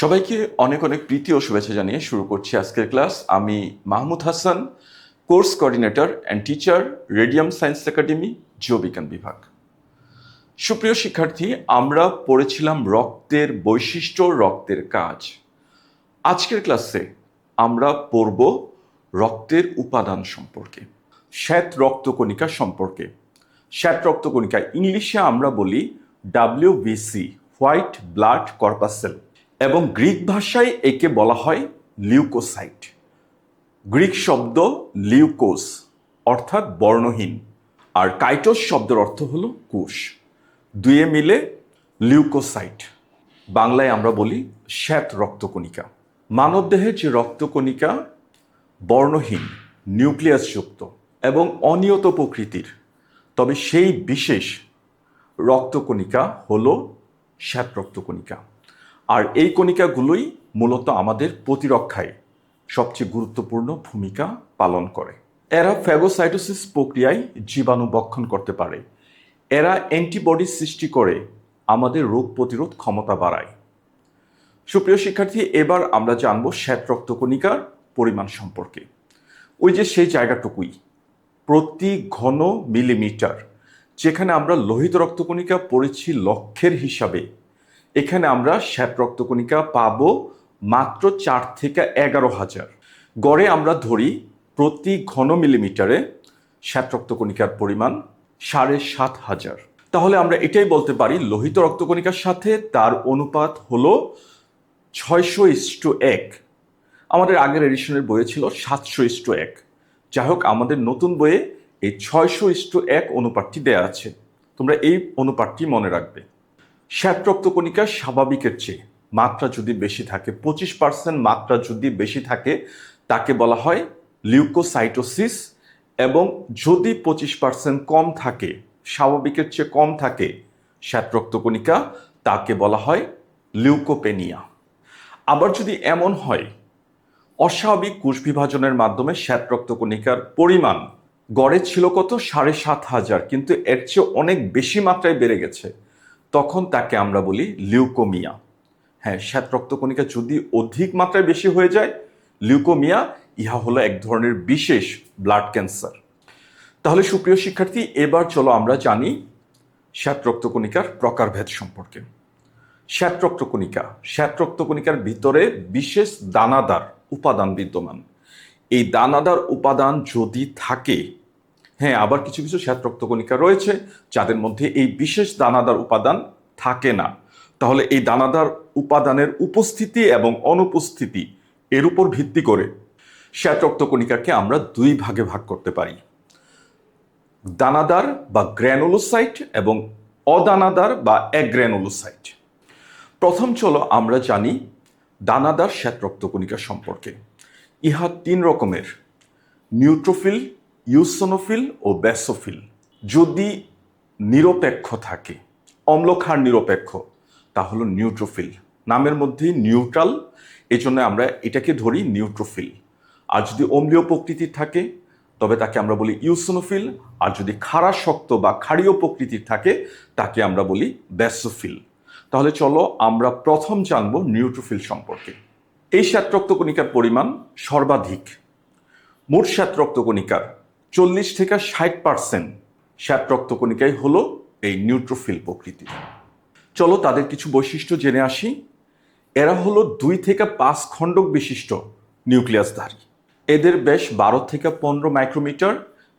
সবাইকে অনেক অনেক প্রীতি ও শুভেচ্ছা জানিয়ে শুরু করছি আজকের ক্লাস। আমি Mahmud Hasan, course coordinator and teacher, radium science academy, জীববিজ্ঞান বিভাগ। সুপ্রিয় শিক্ষার্থী, আমরা পড়েছিলাম রক্তের বৈশিষ্ট্য, রক্তের কাজ। আজকের ক্লাসে আমরা পড়ব রক্তের উপাদান সম্পর্কে, শ্বেত রক্তকণিকা সম্পর্কে। শ্বেত রক্তকণিকা ইংলিশে আমরা বলি WBC, হোয়াইট ব্লাড কর্পাসেল, এবং গ্রিক ভাষায় একে বলা হয় লিউকোসাইট। গ্রিক শব্দ লিউকোস অর্থাৎ বর্ণহীন, আর কাইটোস শব্দের অর্থ হলো কোষ। দুয়ে মিলে লিউকোসাইট। বাংলায় আমরা বলি শ্বেত রক্তকণিকা। মানবদেহের যে রক্তকণিকা বর্ণহীন, নিউক্লিয়াসযুক্ত এবং অনিয়ত প্রকৃতির, তবে সেই বিশেষ রক্তকণিকা হলো শ্বেত রক্তকণিকা। আর এই কণিকাগুলোই মূলত আমাদের প্রতিরক্ষায় সবচেয়ে গুরুত্বপূর্ণ ভূমিকা পালন করে। এরা ফ্যাগোসাইটোসিস প্রক্রিয়ায় জীবাণু ভক্ষণ করতে পারে। এরা অ্যান্টিবডি সৃষ্টি করে আমাদের রোগ প্রতিরোধ ক্ষমতা বাড়ায়। সুপ্রিয় শিক্ষার্থী, এবার আমরা জানব শ্বেত রক্তকণিকার পরিমাণ সম্পর্কে। ওই যে সেই জায়গাটুকুই, প্রতি ঘন মিলিমিটার, যেখানে আমরা লোহিত রক্তকণিকা পড়েছি লক্ষের হিসাবে, এখানে আমরা শ্বেত রক্তকণিকা পাব মাত্র 4 থেকে 11,000। গড়ে আমরা ধরি প্রতি ঘন মিলিমিটারে শ্বেত রক্তকণিকার পরিমাণ 7,500। তাহলে আমরা এটাই বলতে পারি লোহিত রক্তকণিকার সাথে তার অনুপাত হলো 600:1। আমাদের আগের এডিশনের বইয়ে ছিল 700:1। যাই হোক, আমাদের নতুন বইয়ে এই 600:1 অনুপাতটি দেয়া আছে। তোমরা এই অনুপাতটি মনে রাখবে। শ্বেত রক্তকণিকা স্বাভাবিকের চেয়ে মাত্রা যদি বেশি থাকে, 25% মাত্রা যদি বেশি থাকে, তাকে বলা হয় লিউকোসাইটোসিস। এবং যদি 25% কম থাকে, স্বাভাবিকের চেয়ে কম থাকে শ্বেত রক্তকণিকা, তাকে বলা হয় লিউকোপেনিয়া। আবার যদি এমন হয় অস্বাভাবিক কোষ বিভাজনের মাধ্যমে শ্বেত রক্তকণিকার পরিমাণ গড়ে ছিল কত 7,500, কিন্তু এর চেয়ে অনেক বেশি মাত্রায় বেড়ে গেছে, তখন তাকে আমরা বলি লিউকোমিয়া। হ্যাঁ, শ্বেত রক্তকণিকা যদি অধিক মাত্রায় বেশি হয়ে যায়, লিউকোমিয়া, ইহা হলো এক ধরনের বিশেষ ব্লাড ক্যান্সার। তাহলে সুপ্রিয় শিক্ষার্থী, এবার চলো আমরা জানি শ্বেত রক্তকণিকার প্রকারভেদ সম্পর্কে। শ্বেত রক্তকণিকার ভিতরে বিশেষ দানাদার উপাদান বিদ্যমান। এই দানাদার উপাদান যদি থাকে, হ্যাঁ, আবার কিছু কিছু শ্বেত রক্তকণিকা রয়েছে যাদের মধ্যে এই বিশেষ দানাদার উপাদান থাকে না। তাহলে এই দানাদার উপাদানের উপস্থিতি এবং অনুপস্থিতি, এর উপর ভিত্তি করে শ্বেত রক্তকণিকাকে আমরা দুই ভাগে ভাগ করতে পারি: দানাদার বা গ্র্যানুলোসাইট এবং অদানাদার বা অ্যাগ্র্যানুলোসাইট। প্রথম চলো আমরা জানি দানাদার শ্বেত রক্তকণিকা সম্পর্কে। ইহা 3 রকমের: নিউট্রোফিল, ইউসোনোফিল ও বেসোফিল। যদি নিরপেক্ষ থাকে, অম্লক্ষার নিরপেক্ষ, তাহলে নিউট্রোফিল। নামের মধ্যে নিউট্রাল, এজন্য আমরা এটাকে ধরি নিউট্রোফিল। আর যদি অম্লীয় প্রকৃতির থাকে, তবে তাকে আমরা বলি ইউসোনোফিল। আর যদি খাড়া শক্ত বা ক্ষারীয় প্রকৃতির থাকে, তাকে আমরা বলি বেসোফিল। তাহলে চলো আমরা প্রথম জানবো নিউট্রোফিল সম্পর্কে। এই শ্বেত রক্তকণিকার পরিমাণ সর্বাধিক। মোট শ্বেত রক্তকণিকার 40 থেকে 60% শ্বেত রক্তকণিকাই হলো এই নিউট্রোফিল প্রকৃতির। চলো তাদের কিছু বৈশিষ্ট্য জেনে আসি। এরা হলো 2 থেকে 5 খণ্ডক বিশিষ্ট নিউক্লিয়াসধারী। এদের ব্যাস 12 থেকে 15 মাইক্রোমিটার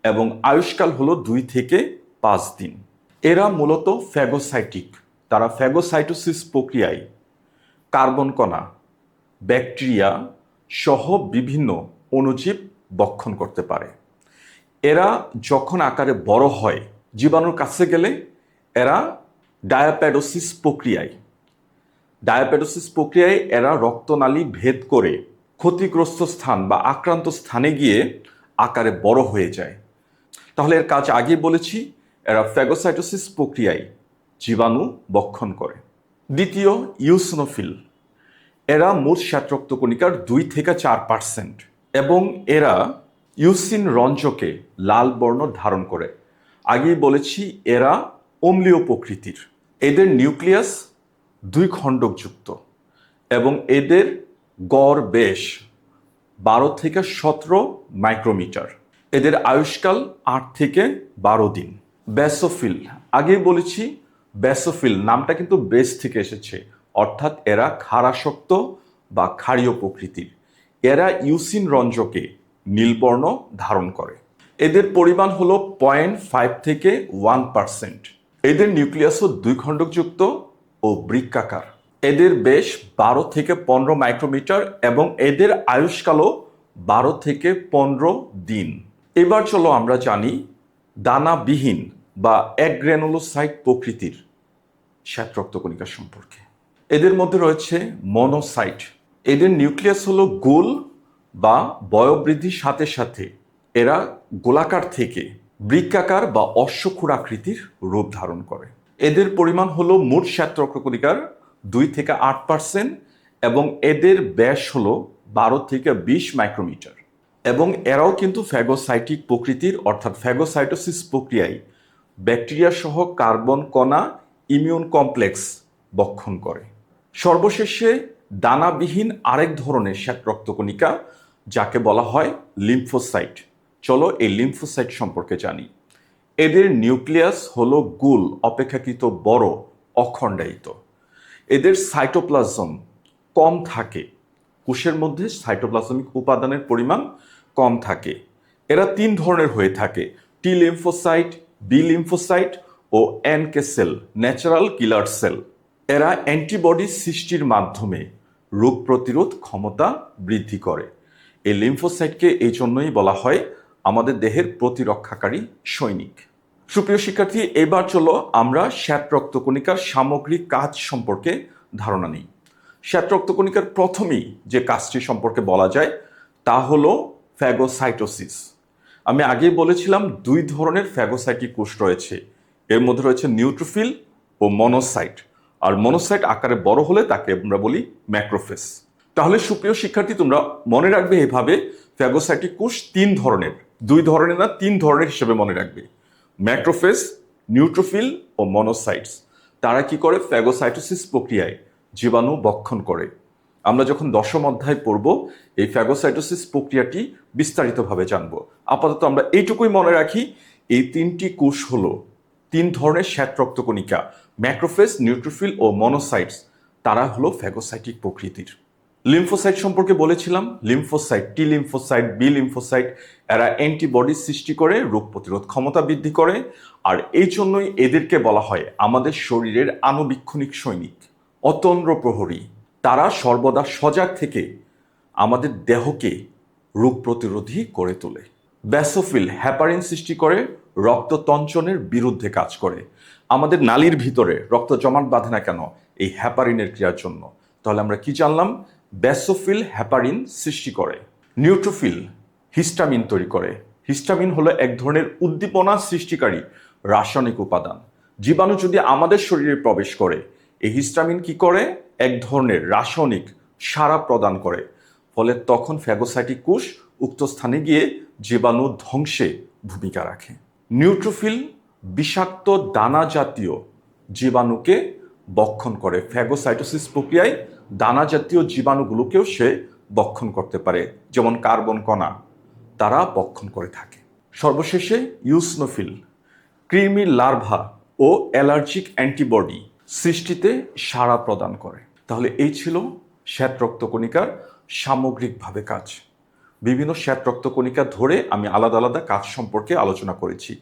এবং আয়ুষ্কাল হলো 2 থেকে 5 দিন। এরা মূলত ফ্যাগোসাইটিক। তারা ফ্যাগোসাইটোসিস প্রক্রিয়ায় কার্বন কণা, ব্যাকটেরিয়া সহ বিভিন্ন অণুজীব ভক্ষণ করতে পারে। এরা যখন আকারে বড় হয়, জীবাণুর কাছে গেলে এরা ডায়াপ্যাডোসিস প্রক্রিয়ায় এরা রক্তনালী ভেদ করে ক্ষতিগ্রস্ত স্থান বা আক্রান্ত স্থানে গিয়ে আকারে বড় হয়ে যায়। তাহলে এর কাজ আগে বলেছি, এরা ফ্যাগোসাইটোসিস প্রক্রিয়ায় জীবাণু ভক্ষণ করে। দ্বিতীয়, ইউসোনোফিল। এরা মোট শ্বেত রক্তকণিকার 2 থেকে 4% এবং এরা ইউসিন রঞ্জকে লাল বর্ণ ধারণ করে। আগেই বলেছি এরা অম্লীয় প্রকৃতির। এদের নিউক্লিয়াস 2 খণ্ডকযুক্ত এবং এদের গড় ব্যাস 12 থেকে 17 মাইক্রোমিটার। এদের আয়ুষ্কাল 8 থেকে 12 দিন। ব্যাসোফিল, আগেই বলেছি ব্যাসোফিল নামটা কিন্তু বেস থেকে এসেছে, অর্থাৎ এরা ক্ষারাসক্ত বা ক্ষারীয় প্রকৃতির। এরা ইউসিন রঞ্জকে নীলবর্ণ ধারণ করে। এদের পরিমাণ হলো 0.5 থেকে 1%। এদের নিউক্লিয়াসও 2 খণ্ডকযুক্ত ও বৃক্কাকার। এদের বেশ 12 থেকে 15 মাইক্রোমিটার এবং এদের আয়ুষ্কালও 12 থেকে 15 দিন। এবার চলো আমরা জানি দানাবিহীন বা অ্যাগ্রানুলোসাইট প্রকৃতির শ্বেত রক্তকণিকা সম্পর্কে। এদের মধ্যে রয়েছে মনোসাইট। এদের নিউক্লিয়াস হলো গোল বা বয়োবৃদ্ধির সাথে সাথে এরা গোলাকার থেকে বৃক্কাকার বা অশ্বক্ষুরাকৃতির রূপ ধারণ করে। এদের পরিমাণ হলো মোট শ্বেত রক্তকণিকার 2 থেকে 8% এবং এদের ব্যাস হলো 12 থেকে 20 মাইক্রোমিটার। এবং এরাও কিন্তু ফ্যাগোসাইটিক প্রকৃতির, অর্থাৎ ফ্যাগোসাইটোসিস প্রক্রিয়ায় ব্যাকটেরিয়া সহ কার্বন কণা ইমিউন কমপ্লেক্স বক্ষণ করে। সর্বশেষে দানাবিহীন আরেক ধরনের শ্বেত রক্তকণিকা যাকে বলা হয় লিম্ফোসাইট। চলো এই লিম্ফোসাইট সম্পর্কে জানি। এদের নিউক্লিয়াস হলো গোল, অপেক্ষাকৃত বড়, অখণ্ডায়িত। এদের সাইটোপ্লাজম কম থাকে, কোষের মধ্যে সাইটোপ্লাজমিক উপাদানের পরিমাণ কম থাকে। এরা 3 ধরনের হয়ে থাকে: টি লিম্ফোসাইট, বি লিম্ফোসাইট ও এনকে সেল, ন্যাচারাল কিলার সেল। এরা অ্যান্টিবডি সৃষ্টির মাধ্যমে রোগ প্রতিরোধ ক্ষমতা বৃদ্ধি করে। এই লিম্ফোসাইটকে এই জন্যই বলা হয় আমাদের দেহের প্রতিরক্ষাকারী সৈনিক। সুপ্রিয় শিক্ষার্থী, এবার চলো আমরা শ্বেত রক্তকণিকার সামগ্রিক কাজ সম্পর্কে ধারণা নিই। শ্বেত রক্তকণিকার প্রথমেই যে কাজটি সম্পর্কে বলা যায় তা হলো ফ্যাগোসাইটোসিস। আমি আগেই বলেছিলাম 2 ধরনের ফ্যাগোসাইটিক কোষ রয়েছে। এর মধ্যে রয়েছে নিউট্রোফিল ও মনোসাইট। আর মনোসাইট আকারে বড় হলে তাকে আমরা বলি ম্যাক্রোফেজ। তাহলে সুপ্রিয় শিক্ষার্থী, তোমরা মনে রাখবে এভাবে ফ্যাগোসাইটিক কোষ 3 ধরনের, 2 ধরনের না 3 ধরনের হিসেবে মনে রাখবে: ম্যাক্রোফেজ, নিউট্রোফিল ও মনোসাইটস। তারা কি করে? ফ্যাগোসাইটোসিস প্রক্রিয়ায় জীবাণু বক্ষণ করে। আমরা যখন 10ম অধ্যায় পড়ব এই ফ্যাগোসাইটোসিস প্রক্রিয়াটি বিস্তারিতভাবে জানব। আপাতত আমরা এইটুকুই মনে রাখি, এই 3টি কোষ হলো 3 ধরনের শ্বেত রক্তকণিকা: ম্যাক্রোফেজ, নিউট্রোফিল ও মনোসাইটস। তারা হলো ফ্যাগোসাইটিক প্রকৃতির। লিম্ফোসাইট সম্পর্কে বলেছিলাম, lymphocyte, T lymphocyte, B lymphocyte, এরা অ্যান্টিবডি সৃষ্টি করে রোগ প্রতিরোধ ক্ষমতা বৃদ্ধি করে। আর এই জন্যই এদেরকে বলা হয় আমাদের শরীরের আণুবীক্ষণিক সৈনিক, অতন্দ্র প্রহরী। তারা সর্বদা সজাগ থেকে আমাদের দেহকে রোগ প্রতিরোধী করে তোলে। ব্যাসোফিল হ্যাপারিন সৃষ্টি করে, রক্ততঞ্চনের বিরুদ্ধে কাজ করে। আমাদের নালীর ভিতরে রক্ত জমাট বাঁধে না কেন? এই হ্যাপারিনের ক্রিয়ার জন্য। তাহলে আমরা কি জানলাম? ব্যাসোফিল হ্যাপারিন সৃষ্টি করে। নিউট্রোফিল হিস্টামিন তৈরি করে। হিস্টামিন হলো এক ধরনের উদ্দীপনা সৃষ্টিকারী রাসায়নিক উপাদান। জীবাণু যদি আমাদের শরীরে প্রবেশ করে, এই হিস্টামিন কি করে? এক ধরনের রাসায়নিক সাড়া প্রদান করে। ফলে তখন ফ্যাগোসাইটিক কোষ উক্ত স্থানে গিয়ে জীবাণু ধ্বংসে ভূমিকা রাখে। নিউট্রোফিল বিষাক্ত দানা জাতীয় জীবাণুকে বক্ষণ করে। ফ্যাগোসাইটোসিস প্রক্রিয়ায় দানা জাতীয় জীবাণুগুলোকেও সে বক্ষণ করতে পারে, যেমন কার্বন কণা, তারা বক্ষণ করে থাকে। সর্বশেষে ইউসনোফিল কৃমির লার্ভা ও অ্যালার্জিক অ্যান্টিবডি সৃষ্টিতে সাড়া প্রদান করে। তাহলে এই ছিল শ্বেত রক্তকণিকার সামগ্রিকভাবে কাজ। বিভিন্ন শ্বেত রক্তকণিকা ধরে আমি আলাদা আলাদা কাজ সম্পর্কে আলোচনা করেছি।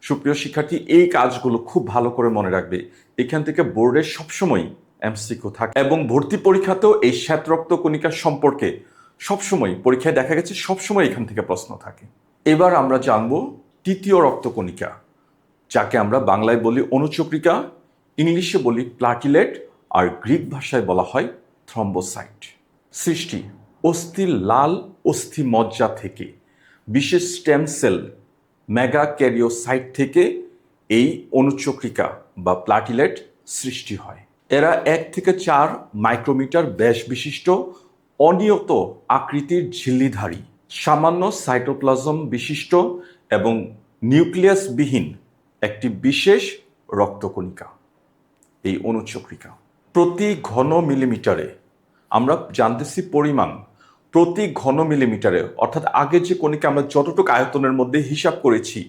সুপ্রিয় শিক্ষার্থী, এই কাজগুলো খুব ভালো করে মনে রাখবে। এখান থেকে বোর্ডে সবসময় এমসিকিউ থাকে এবং ভর্তি পরীক্ষাতেও এই শ্বেত রক্তকণিকা সম্পর্কে সবসময় পরীক্ষায় দেখা গেছে সবসময় এখান থেকে প্রশ্ন থাকে। এবার আমরা জানব তৃতীয় রক্তকণিকা, যাকে আমরা বাংলায় বলি অনুচক্রিকা, ইংলিশে বলি প্লাটিলেট, আর গ্রিক ভাষায় বলা হয় থ্রম্বোসাইট। সৃষ্টি অস্থির লাল অস্থি মজ্জা থেকে, বিশেষ স্টেম সেল মেগাক্যারিওসাইট থেকে এই অনুচক্রিকা বা প্লাটিলেট সৃষ্টি হয়। এরা 1 থেকে 4 মাইক্রোমিটার ব্যাস বিশিষ্ট অনিয়ত আকৃতির ঝিল্লিধারী, সামান্য সাইটোপ্লাজম বিশিষ্ট এবং নিউক্লিয়াসবিহীন একটি বিশেষ রক্তকণিকা এই অনুচক্রিকা। প্রতি ঘন মিলিমিটারে আমরা জানতেছি পরিমাণ প্রতি ঘন মিলিমিটারে, অর্থাৎ আগে যে কণিকা আমরা যতটুকু আয়তনের মধ্যে হিসাব করেছি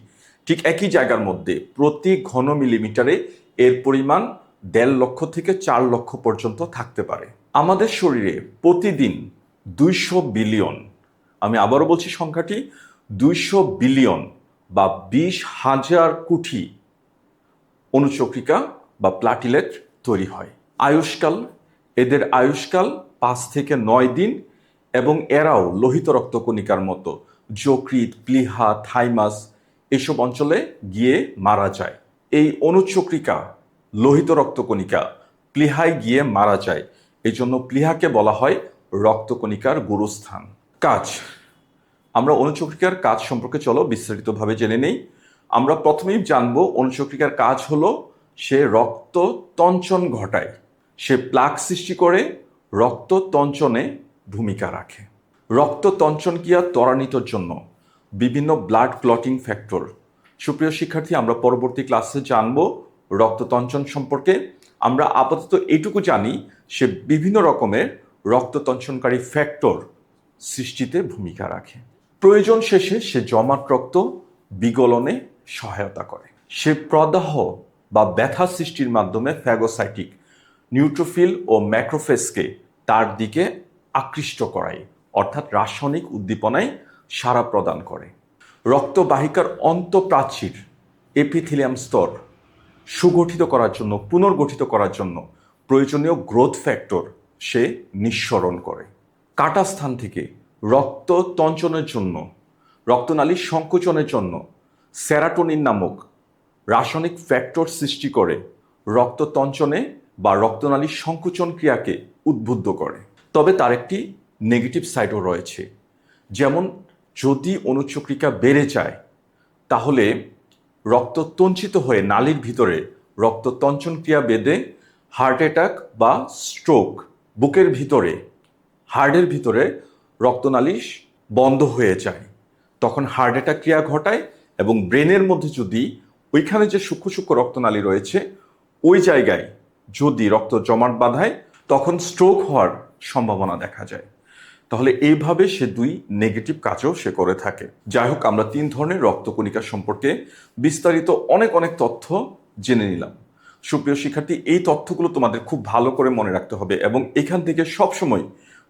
ঠিক একই জায়গার মধ্যে প্রতি ঘন মিলিমিটারে এর পরিমাণ ১.৫ লক্ষ থেকে ৪ লক্ষ পর্যন্ত থাকতে পারে। আমাদের শরীরে প্রতিদিন ২০০ বিলিয়ন, আমি আবারও বলছি সংখ্যাটি ২০০ বিলিয়ন বা ২০,০০০ কোটি অনুচক্রিকা বা প্লাটিলেট তৈরি হয়। আয়ুষ্কাল, এদের আয়ুষ্কাল ৫ থেকে ৯ দিন এবং এরাও লোহিত রক্তকণিকার মতো যকৃৎ, প্লীহা, থাইমাস এসব অঞ্চলে গিয়ে মারা যায়। এই অনুচক্রিকা, লোহিত রক্তকণিকা প্লীহায় গিয়ে মারা যায়, এই জন্য প্লীহাকে বলা হয় রক্তকণিকার গুরুস্থান। কাজ, আমরা অনুচক্রিকার কাজ সম্পর্কে চলো বিস্তারিতভাবে জেনে নেই। আমরা প্রথমেই জানবো অনুচক্রিকার কাজ হলো সে রক্ত তঞ্চন ঘটায়, সে প্লাক সৃষ্টি করে রক্ত তঞ্চনে ভূমিকা রাখে। রক্ত তঞ্চন ক্রিয়া ত্বরান্বিতর জন্য বিভিন্ন ব্লাড ক্লটিং ফ্যাক্টর, সুপ্রিয় শিক্ষার্থী আমরা পরবর্তী ক্লাসে জানবো রক্ত তঞ্চন সম্পর্কে। আমরা আপাতত এইটুকু জানি সে বিভিন্ন রকমের রক্ত তঞ্চনকারী ফ্যাক্টর সৃষ্টিতে ভূমিকা রাখে। প্রয়োজন শেষে সে জমাট রক্ত বিগলনে সহায়তা করে। সে প্রদাহ বা ব্যথা সৃষ্টির মাধ্যমে ফ্যাগোসাইটিক নিউট্রোফিল ও ম্যাক্রোফেজকে তার দিকে আকৃষ্ট করায়, অর্থাৎ রাসায়নিক উদ্দীপনায় সাড়া প্রদান করে। রক্তবাহিকার অন্তঃপ্রাচীর এপিথেলিয়াম স্তর সুগঠিত করার জন্য, পুনর্গঠিত করার জন্য প্রয়োজনীয় গ্রোথ ফ্যাক্টর সে নিঃসরণ করে। কাটা স্থান থেকে রক্ত তঞ্চনের জন্য, রক্তনালীর সংকোচনের জন্য সেরাটোনিন নামক রাসায়নিক ফ্যাক্টর সৃষ্টি করে রক্ত তঞ্চনে বা রক্তনালীর সংকোচন ক্রিয়াকে উদ্বুদ্ধ করে। তবে তার একটি নেগেটিভ সাইডও রয়েছে, যেমন যদি অনুচক্রিকা বেড়ে যায় তাহলে রক্ত তঞ্চিত হয়ে নালীর ভিতরে রক্ত তঞ্চন ক্রিয়া বেঁধে হার্ট অ্যাটাক বা স্ট্রোক, বুকের ভিতরে হার্টের ভিতরে রক্তনালী বন্ধ হয়ে যায়, তখন হার্ট অ্যাটাক ক্রিয়া ঘটায় এবং ব্রেনের মধ্যে যদি ওইখানে যে সূক্ষ্ম সূক্ষ্ম রক্তনালী রয়েছে ওই জায়গায় যদি রক্ত জমাট বাঁধায় তখন স্ট্রোক হওয়ার সম্ভাবনা দেখা যায়। তাহলে এইভাবে সে দুই নেগেটিভ কাজও সে করে থাকে। যাই হোক, আমরা 3 ধরনের রক্তকণিকা সম্পর্কে বিস্তারিত অনেক তথ্য জেনে নিলাম। সুপ্রিয় শিক্ষার্থী, এই তথ্যগুলো তোমাদের খুব ভালো করে মনে রাখতে হবে এবং এখান থেকে সবসময়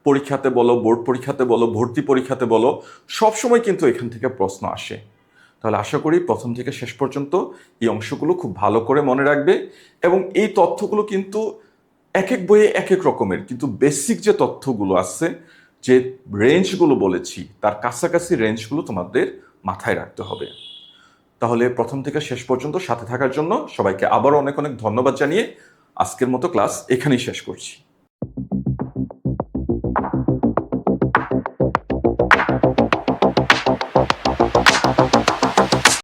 পরীক্ষাতে বলো, বোর্ড পরীক্ষাতে বলো, ভর্তি পরীক্ষাতে বলো, সবসময় কিন্তু এখান থেকে প্রশ্ন আসে। তাহলে আশা করি প্রথম থেকে শেষ পর্যন্ত এই অংশগুলো খুব ভালো করে মনে রাখবে এবং এই তথ্যগুলো কিন্তু এক এক বইয়ে এক এক রকমের, কিন্তু বেসিক যে তথ্যগুলো আছে, যে রেঞ্জগুলো বলেছি তার কাছাকাছি রেঞ্জগুলো তোমাদের মাথায় রাখতে হবে। তাহলে প্রথম থেকে শেষ পর্যন্ত সাথে থাকার জন্য সবাইকে আবারও অনেক ধন্যবাদ জানিয়ে আজকের মতো ক্লাস এখানেই শেষ করছি।